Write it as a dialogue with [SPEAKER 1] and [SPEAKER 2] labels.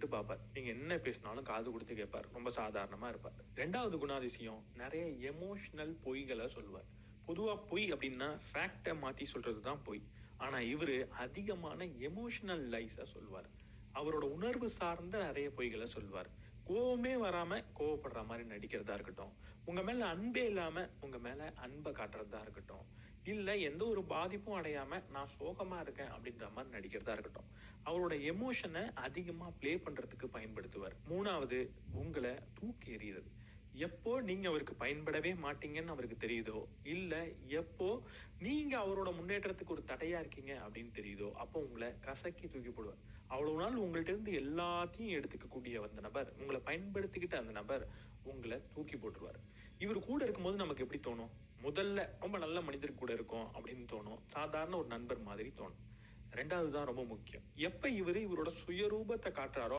[SPEAKER 1] கேட்டு பார்ப்பார். நீங்க என்ன பேசினாலும் காது கொடுத்து கேட்பார். ரொம்ப சாதாரணமா இருப்பார். 2வது குணாதிசயம் நிறைய எமோஷனல் பொய்கள சொல்லுவார். பொதுவா பொய் அப்படின்னா ஃபேக்ட்ட மாத்தி சொல்றது தான் பொய். ஆனா இவரு அதிகமான எமோஷனல் லைஸ சொல்லுவார். அவரோட உணர்வு சார்ந்த நிறைய பொய்கள சொல்வார். கோவமே வராம கோவப்படுற மாரி நடிக்கிறதா இருக்கட்டும். உங்க மேல அன்பே இல்லாம உங்க மேல அன்ப காட்டுறதா இருக்கட்டும். இல்ல எந்த ஒரு பாதிப்பும் அடையாம நான் சோகமா இருக்கேன் அப்படின்ற மாரி நடிக்கிறதா இருக்கட்டும். அவரோட எமோஷன அதிகமா ப்ளே பண்றதுக்கு பயன்படுத்துவார். 3வது உங்கள தூக்கி எறியறது. எப்போ நீங்க அவருக்கு பயன்படவே மாட்டீங்கன்னு அவருக்கு தெரியுதோ, இல்ல எப்போ நீங்க அவரோட முன்னேற்றத்துக்கு ஒரு தடையா இருக்கீங்க அப்படின்னு தெரியுதோ, அப்போ உங்கள கசக்கி தூக்கி போடுவார். அவ்வளவு நாள் உங்கள்ட்ட இருந்து எல்லாத்தையும் எடுத்துக்கக்கூடிய அந்த நபர், உங்கள பயன்படுத்திக்கிட்ட அந்த நபர் உங்கள தூக்கி போட்டுருவாரு. இவர் கூட இருக்கும்போது நமக்கு எப்படி தோணும்? முதல்ல ரொம்ப நல்ல மனிதர் கூட இருக்கோம் அப்படின்னு தோணும். சாதாரண ஒரு நண்பர் மாதிரி தோணும். 2வது தான் ரொம்ப முக்கியம். எப்ப இவரோட சுயரூபத்த காட்டுறாரோ